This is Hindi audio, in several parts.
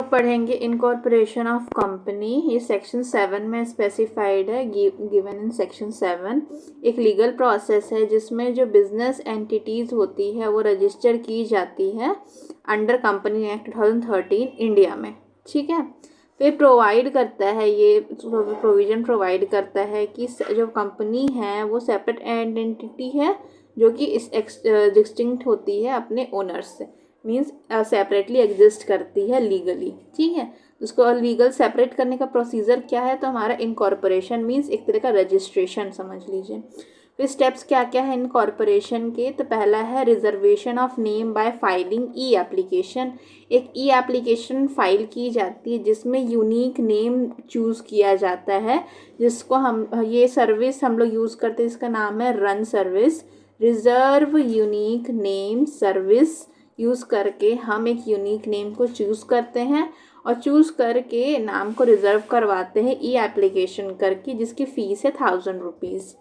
पढ़ेंगे इनकॉर्पोरेशन ऑफ कंपनी। ये सेक्शन 7 में स्पेसिफाइड है, गिवन इन सेक्शन 7। एक लीगल प्रोसेस है जिसमें जो बिजनेस एंटिटीज़ होती है वो रजिस्टर की जाती है अंडर कंपनी एक्ट 2013 इंडिया में। ठीक है, फिर प्रोवाइड करता है, ये प्रोविज़न प्रोवाइड करता है कि जो कंपनी है वो सेपरेट एंटिटी है जो कि इस डिस्टिंक्ट होती है अपने ओनर्स से, मीन्स सेपरेटली एग्जिस्ट करती है लीगली। ठीक है, उसको लीगल सेपरेट करने का प्रोसीजर क्या है, तो हमारा इनकॉर्पोरेशन मीन्स एक तरह का रजिस्ट्रेशन समझ लीजिए। फिर स्टेप्स क्या क्या है इनकॉर्पोरेशन के, तो पहला है reservation of name by filing E application. एक ई एप्लीकेशन फाइल की जाती है जिसमें यूनिक नेम चूज़ किया जाता है, जिसको हम ये सर्विस हम लोग यूज़ करते हैं, इसका नाम है run service. Reserve unique name service use करके हम एक यूनिक नेम को चूज़ करते हैं और चूज़ करके नाम को रिज़र्व करवाते हैं ई एप्लीकेशन करके, जिसकी फ़ीस है 1000 रुपीज़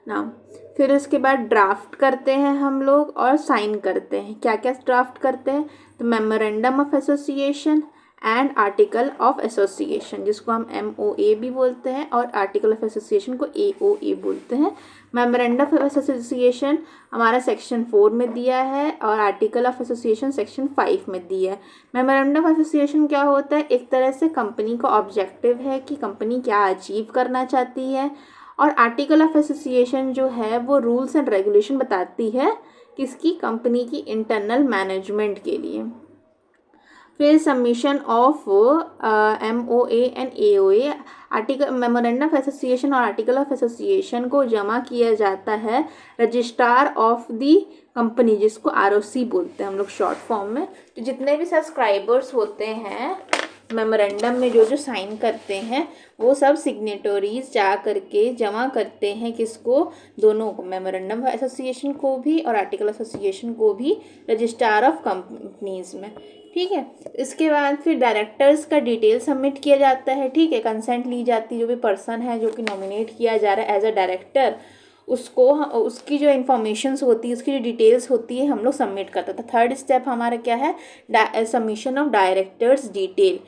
नाम। फिर उसके बाद ड्राफ्ट करते हैं हम लोग और साइन करते हैं। क्या क्या ड्राफ्ट करते हैं, तो memorandum of association and article of association, जिसको हम MOA भी बोलते हैं, और आर्टिकल ऑफ एसोसिएशन को AOA बोलते हैं। मेमोरेंडम ऑफ एसोसिएशन हमारा सेक्शन 4 में दिया है और आर्टिकल ऑफ एसोसिएशन सेक्शन 5 में दिया है। मेमोरेंडम ऑफ एसोसिएशन क्या होता है, एक तरह से कंपनी का ऑब्जेक्टिव है कि कंपनी क्या अचीव करना चाहती है, और आर्टिकल ऑफ एसोसिएशन जो है वो रूल्स एंड रेगुलेशन बताती है किसकी, कंपनी की इंटरनल मैनेजमेंट के लिए। फिर submission of MOA and AOA, article memorandum of association और आर्टिकल ऑफ एसोसिएशन को जमा किया जाता है रजिस्ट्रार ऑफ दी कंपनी, जिसको ROC बोलते हैं हम लोग शॉर्ट फॉर्म में। तो जितने भी सब्सक्राइबर्स होते हैं मेमोरेंडम में जो साइन करते हैं वो सब सिग्नेटरीज जा करके जमा करते हैं किसको, दोनों को, मेमोरेंडम ऑफ एसोसिएशन को भी और आर्टिकल एसोसिएशन को भी, रजिस्ट्रार ऑफ कंपनीज में। ठीक है, इसके बाद फिर डायरेक्टर्स का डिटेल सबमिट किया जाता है। ठीक है, कंसेंट ली जाती है, जो भी पर्सन है जो कि नॉमिनेट किया जा रहा है एज अ डायरेक्टर, उसको उसकी जो इन्फॉर्मेशंस होती है, उसकी जो डिटेल्स होती है हम लोग सबमिट करते हैं। थर्ड स्टेप हमारा क्या है, सबमिशन ऑफ डायरेक्टर्स डिटेल।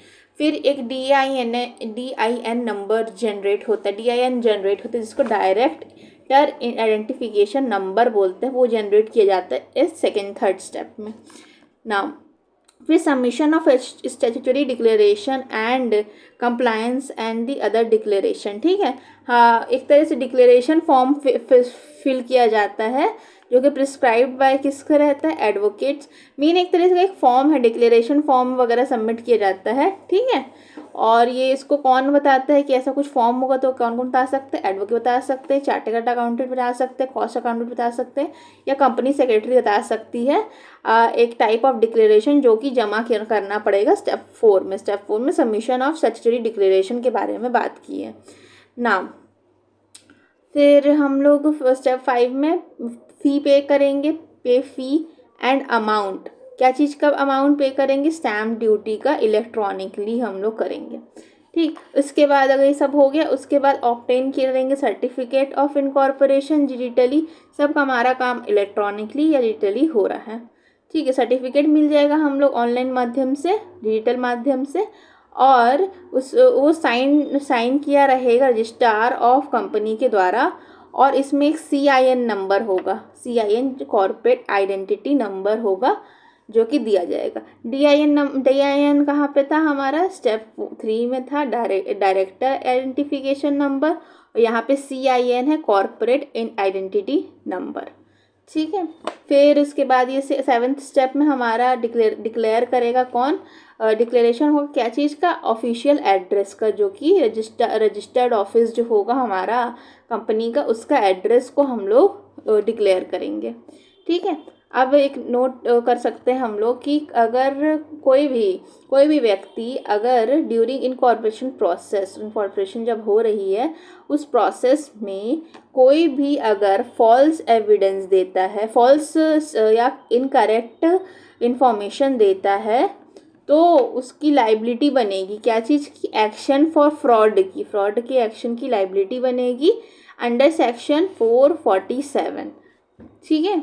फिर एक DIN नंबर जनरेट होता है, DIN जनरेट होता है जिसको डायरेक्टर आइडेंटिफिकेशन नंबर बोलते हैं, वो जनरेट किया जाता है इस थर्ड स्टेप में। नाउ फिर submission of statutory declaration and compliance and the other declaration. ठीक है, हाँ, एक तरह से डिक्लेरेशन फॉर्म फिल किया जाता है जो कि प्रिस्क्राइब्ड बाय किसका रहता है, एडवोकेट्स। मीन एक तरह से एक फॉर्म है, डिक्लेरेशन फॉर्म वगैरह सबमिट किया जाता है। ठीक है, और ये इसको कौन बताता है कि ऐसा कुछ फॉर्म होगा, तो कौन कौन बता सकते हैं, एडवोकेट बता सकते हैं, चार्टर्ड अकाउंटेंट बता सकते हैं, कॉस्ट अकाउंटेंट बता सकते हैं, या कंपनी सेक्रेटरी बता सकती है। एक टाइप ऑफ डिक्लेरेशन जो कि जमा करना पड़ेगा स्टेप 4 में। स्टेप 4 में सबमिशन ऑफ स्टैट्यूटरी डिक्लेरेशन के बारे में बात की है। नाउ फिर हम लोग स्टेप 5 में फ़ी पे करेंगे, पे फी एंड अमाउंट। क्या चीज़ का अमाउंट पे करेंगे, स्टैम्प ड्यूटी का इलेक्ट्रॉनिकली हम लोग करेंगे। ठीक, उसके बाद अगर ये सब हो गया, उसके बाद ऑब्टेन करेंगे सर्टिफिकेट ऑफ इनकॉर्पोरेशन डिजिटली। सब हमारा काम इलेक्ट्रॉनिकली या डिजिटली हो रहा है। ठीक है, सर्टिफिकेट मिल जाएगा हम लोग ऑनलाइन माध्यम से, डिजिटल माध्यम से, और वो साइन किया रहेगा रजिस्ट्रार ऑफ कंपनी के द्वारा, और इसमें एक CIN नंबर होगा, CIN कॉर्पोरेट आइडेंटिटी नंबर होगा जो कि दिया जाएगा। DIN कहाँ पे था, हमारा स्टेप 3 में था, डायरेक्टर आइडेंटिफिकेशन नंबर, और यहाँ पे CIN है, कॉर्पोरेट आइडेंटिटी नंबर। ठीक है, फिर उसके बाद ये 7th स्टेप में हमारा डिक्लेयर करेगा कौन, डिक्लेरेशन होगा क्या चीज़ का, ऑफिशियल एड्रेस का, जो कि रजिस्टर्ड ऑफिस जो होगा हमारा कंपनी का, उसका एड्रेस को हम लोग डिक्लेयर करेंगे। ठीक है, अब एक नोट कर सकते हैं हम लोग कि अगर कोई भी व्यक्ति अगर ड्यूरिंग इनकॉर्पोरेशन प्रोसेस, इनकॉर्पोरेशन जब हो रही है उस प्रोसेस में कोई भी अगर फॉल्स एविडेंस देता है, फॉल्स या इनकरेक्ट इंफॉर्मेशन देता है, तो उसकी लाइबिलिटी बनेगी क्या चीज़ की, एक्शन फॉर फ्रॉड की एक्शन की लाइबिलिटी बनेगी अंडर सेक्शन 447। ठीक है,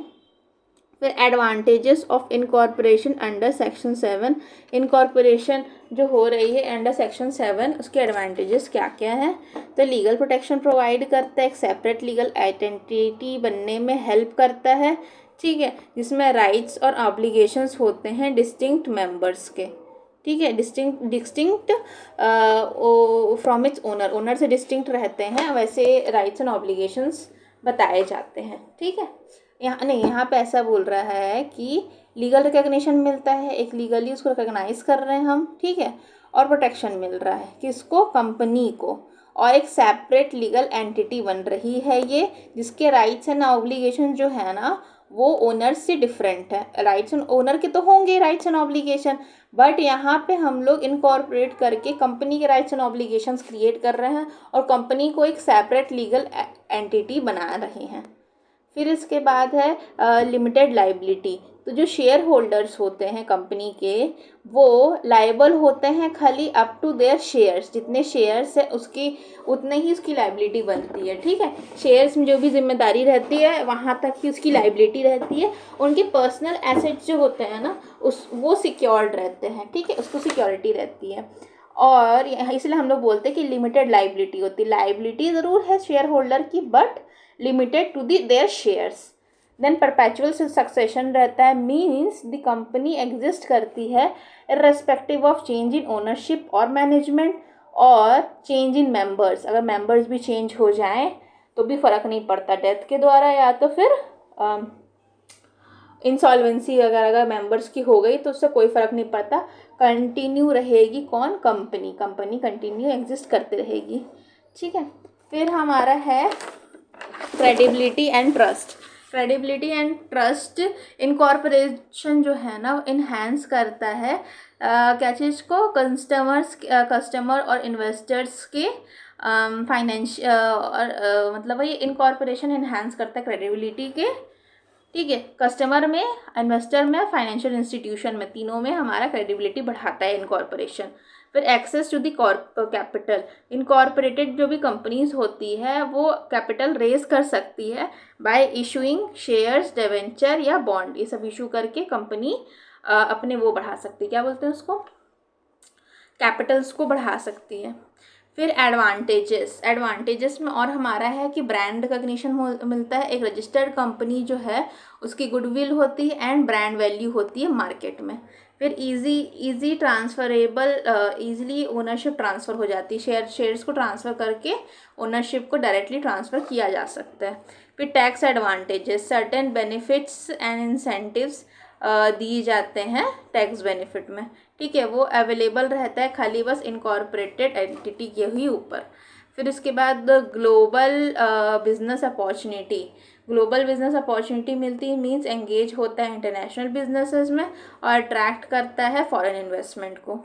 फिर advantages of incorporation under section 7, incorporation जो हो रही है अंडर सेक्शन 7 उसके एडवांटेजेस क्या क्या है। तो लीगल प्रोटेक्शन प्रोवाइड करता है, एक सेपरेट लीगल आइडेंटिटी बनने में हेल्प करता है, ठीक है, जिसमें राइट्स और ऑब्लिगेशंस होते हैं डिस्टिंक्ट मेंबर्स के, ठीक है, distinct from its owner, owner से डिस्टिंक्ट रहते हैं, वैसे राइट्स एंड ऑब्लिगेशंस बताए जाते हैं, ठीक है। यहाँ नहीं, यहाँ पे ऐसा बोल रहा है कि लीगल रिकॉग्निशन मिलता है, एक लीगली उसको रिकॉग्नाइज कर रहे हैं हम, ठीक है, और प्रोटेक्शन मिल रहा है किसको, कंपनी को, और एक सेपरेट लीगल एंटिटी बन रही है ये, जिसके राइट्स एंड ऑब्लिगेशन जो है ना वो ओनर से डिफरेंट है। राइट्स एंड ओनर के तो होंगे राइट्स एंड ऑब्लिगेशन, बट यहाँ पे हम लोग इनकॉर्पोरेट करके कंपनी के राइट्स एंड ऑब्लिगेशंस क्रिएट कर रहे हैं और कंपनी को एक सेपरेट लीगल एंटिटी बना रहे हैं। फिर इसके बाद है लिमिटेड लाइबिलिटी। तो जो शेयर होल्डर्स होते हैं कंपनी के वो लाइबल होते हैं खाली अप टू देयर शेयर्स, जितने शेयर्स है उसकी उतने ही उसकी लाइबिलिटी बनती है, ठीक है। शेयर्स में जो भी जिम्मेदारी रहती है वहाँ तक ही उसकी लाइबिलिटी रहती है। उनके पर्सनल एसेट्स जो होते हैं ना वो सिक्योर्ड रहते हैं, ठीक है, उसको सिक्योरिटी रहती है। और इसलिए हम लोग बोलते हैं कि लिमिटेड लाइबिलिटी होती है। लाइबिलिटी ज़रूर है शेयर होल्डर की but limited to their shares. Then perpetual succession रहता है, मीन्स द कंपनी एग्जिस्ट करती है irrespective of change in ownership और मैनेजमेंट और चेंज इन मेंबर्स। अगर मेंबर्स भी चेंज हो जाएं तो भी फ़र्क नहीं पड़ता, डेथ के द्वारा या तो फिर इंसॉल्वेंसी अगर मेंबर्स की हो गई तो उससे कोई फ़र्क नहीं पड़ता, कंटिन्यू रहेगी कौन, कंपनी कंटिन्यू एग्जिस्ट करती रहेगी, ठीक है। फिर हमारा है credibility and trust. Credibility and trust incorporation जो है ना इन्हेंस करता है क्या चीज़ को, कस्टमर और इन्वेस्टर्स के और मतलब ये इनकॉर्पोरेशन इन्हेंस करता है क्रेडिबिलिटी के, ठीक है, कस्टमर में, इन्वेस्टर में, फाइनेंशियल इंस्टीट्यूशन में, तीनों में हमारा क्रेडिबिलिटी बढ़ाता है इनकॉर्पोरेशन। फिर access to the capital, incorporated जो भी कंपनीज होती है वो कैपिटल रेज कर सकती है बाय इशूइंग शेयर्स, डिवेंचर या बॉन्ड, ये सब इशू करके कंपनी अपने वो बढ़ा सकती है, क्या बोलते हैं उसको, कैपिटल्स को बढ़ा सकती है। फिर एडवांटेजेस में और हमारा है कि ब्रांड रिकॉग्निशन मिलता है, एक रजिस्टर्ड कंपनी जो है उसकी गुडविल होती है एंड ब्रांड वैल्यू होती है मार्केट में। फिर easy transferable, easily ownership transfer हो जाती है, शेयर्स को ट्रांसफ़र करके ओनरशिप को डायरेक्टली ट्रांसफ़र किया जा सकता है। फिर tax advantages, certain benefits and incentives दिए जाते हैं टैक्स बेनिफिट में, ठीक है, वो अवेलेबल रहता है खाली बस इनकॉर्पोरेटेड एंटिटी के ही ऊपर। फिर उसके बाद global business opportunity, global business opportunity मिलती है, मीन्स एंगेज होता है इंटरनेशनल बिजनेसेस में और अट्रैक्ट करता है फॉरेन इन्वेस्टमेंट को,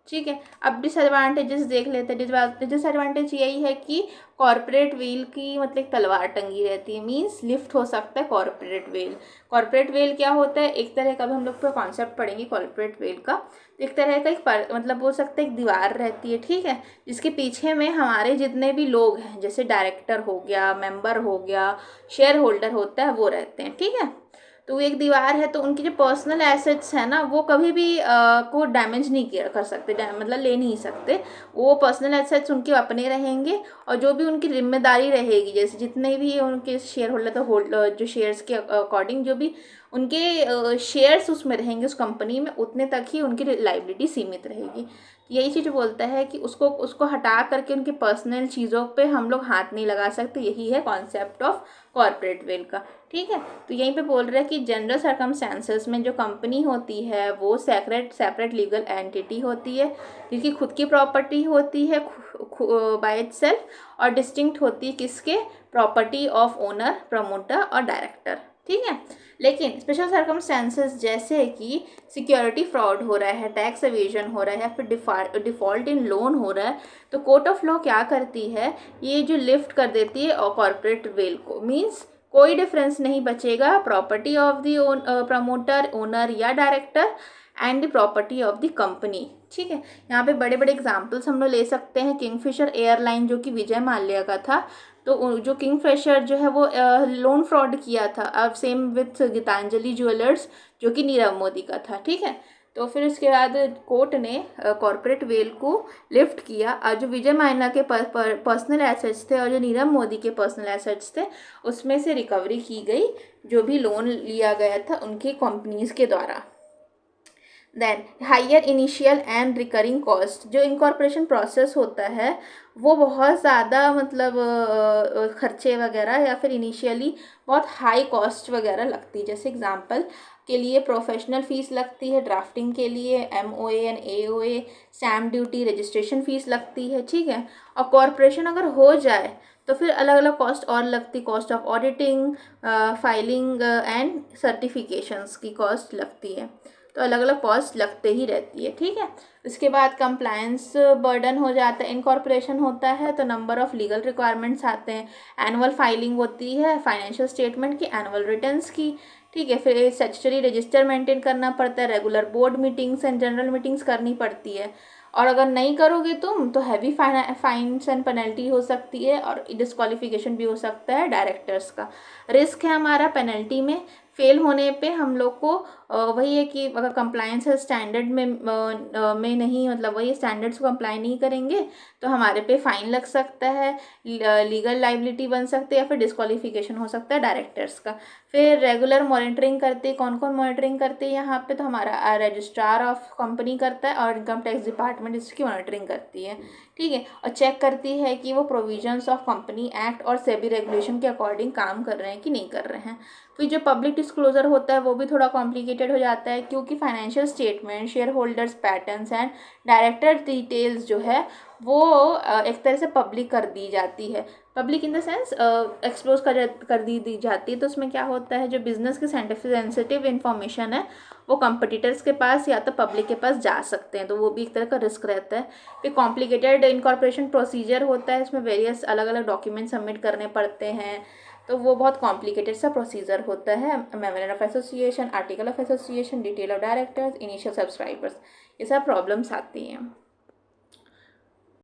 ठीक है। अब डिसएडवांटेजेस देख लेते हैं। डिसएडवांटेज यही है कि कॉर्पोरेट वेल की मतलब तलवार टंगी रहती है, मींस लिफ्ट हो सकता है कॉर्पोरेट वेल। कॉर्पोरेट वेल क्या होता है, एक तरह का, भी हम लोग पूरा कॉन्सेप्ट पढ़ेंगे कॉर्पोरेट वेल का, एक तरह का मतलब बोल सकते हैं एक दीवार रहती है, ठीक है, जिसके पीछे में हमारे जितने भी लोग हैं जैसे डायरेक्टर हो गया, मेंबर हो गया, शेयर होल्डर होता है, वो रहते हैं, ठीक है। तो एक दीवार है तो उनकी जो पर्सनल एसेट्स है ना वो कभी भी को डैमेज नहीं कर सकते, मतलब ले नहीं सकते, वो पर्सनल एसेट्स उनके अपने रहेंगे और जो भी उनकी जिम्मेदारी रहेगी, जैसे जितने भी उनके शेयर होल्डर तो जो शेयर्स के अकॉर्डिंग जो भी उनके शेयर्स उसमें रहेंगे उस कंपनी में, उतने तक ही उनकी लाइबिलिटी सीमित रहेगी। यही चीज़ बोलता है कि उसको हटा करके उनके पर्सनल चीज़ों पे हम लोग हाथ नहीं लगा सकते, यही है कॉन्सेप्ट ऑफ कॉर्पोरेट वेल का, ठीक है। तो यहीं पे बोल रहे हैं कि जनरल सर्कमस्टेंसेस में जो कंपनी होती है वो सेपरेट लीगल एंटिटी होती है जिसकी खुद की प्रॉपर्टी होती है बाय इटसेल्फ और डिस्टिंक्ट होती है किसके, प्रॉपर्टी ऑफ ओनर, प्रमोटर और डायरेक्टर, ठीक है। लेकिन स्पेशल सर्कमस्टेंसेस जैसे कि सिक्योरिटी फ्रॉड हो रहा है, टैक्स एवेजन हो रहा है, फिर डिफ़ॉल्ट इन लोन हो रहा है, तो कोर्ट ऑफ लॉ क्या करती है, ये जो लिफ्ट कर देती है और कॉर्पोरेट वेल को, मीन्स कोई डिफरेंस नहीं बचेगा property of the promoter, owner या director and the property of the company, ठीक है। यहाँ पे बड़े बड़े एग्जाम्पल्स हम लोग ले सकते हैं, किंगफिशर एयरलाइन जो कि विजय माल्या का था, तो जो किंगफिशर जो है वो लोन फ्रॉड किया था। अब सेम विथ गीतांजलि ज्वेलर्स जो कि नीरव मोदी का था, ठीक है। तो फिर उसके बाद कोर्ट ने कॉर्पोरेट वेल को लिफ्ट किया। जो विजय माल्या के पर्सनल एसेट्स थे और जो नीरव मोदी के पर्सनल एसेट्स थे उसमें से रिकवरी की गई, जो भी लोन लिया गया था उनकी कंपनीज के द्वारा। Then higher initial and recurring cost, जो इनकॉर्पोरेशन प्रोसेस होता है वो बहुत ज़्यादा मतलब खर्चे वगैरह या फिर इनिशियली बहुत हाई कॉस्ट वगैरह लगती है। जैसे एग्जांपल के लिए प्रोफेशनल फ़ीस लगती है, ड्राफ्टिंग के लिए MOA and AOA, stamp duty, registration fees लगती है, ठीक है। और कॉरपोरेशन अगर हो जाए तो फिर अलग अलग कॉस्ट और लगती, cost of auditing, filing and certifications की कॉस्ट लगती है। तो अलग अलग कॉस्ट लगते ही रहती है, ठीक है। उसके बाद कंप्लायंस बर्डन हो जाता है। इनकॉर्पोरेशन होता है तो नंबर ऑफ लीगल रिक्वायरमेंट्स आते हैं। एनुअल फाइलिंग होती है फाइनेंशियल स्टेटमेंट की, एनुअल रिटर्न्स की, ठीक है। फिर स्टैट्यूटरी रजिस्टर मेंटेन करना पड़ता है, regular board meetings and general meetings करनी पड़ती है। और अगर नहीं करोगे तुम तो हैवी फाइन्स एंड पेनल्टी हो सकती है और डिस्क्वालिफिकेशन भी हो सकता है डायरेक्टर्स का। रिस्क है हमारा पेनल्टी में, फेल होने पे हम लोग को वही है कि अगर कंप्लायंस स्टैंडर्ड में नहीं, मतलब वही स्टैंडर्ड्स को अप्लाई नहीं करेंगे तो हमारे पे फाइन लग सकता है, लीगल लाइबिलिटी बन सकती है या फिर डिस्क्वालिफिकेशन हो सकता है डायरेक्टर्स का। फिर रेगुलर मॉनिटरिंग करते, कौन कौन मॉनिटरिंग करते हैं यहाँ पे, तो हमारा रजिस्ट्रार ऑफ कंपनी करता है और इनकम टैक्स डिपार्टमेंट इसकी मॉनिटरिंग करती है, ठीक है। और चेक करती है कि वो प्रोविजंस ऑफ कंपनी एक्ट और सेबी रेगुलेशन के अकॉर्डिंग काम कर रहे हैं कि नहीं कर रहे हैं। फिर जो पब्लिक डिस्क्लोजर होता है वो भी थोड़ा कॉम्प्लिकेटेड हो जाता है, क्योंकि financial statement, share holders patterns and director details जो है वो एक तरह से पब्लिक कर दी जाती है। Public in the sense expose कर दी जाती है। तो उसमें क्या होता है, जो बिजनेस के सेंसिटिव इन्फॉर्मेशन है वो कंपटीटर्स के पास या तो पब्लिक के पास जा सकते हैं, तो वो भी एक तरह का रिस्क रहता है। फिर कॉम्प्लिकेटेड इनकॉर्पोरेशन प्रोसीजर होता है, इसमें वेरियस अलग अलग डॉक्यूमेंट सबमिट करने पड़ते हैं, तो वो बहुत कॉम्प्लिकेटेड सा प्रोसीजर होता है। Memorandum of association, article of association, detail of directors, initial subscribers, ये सब प्रॉब्लम्स आती हैं।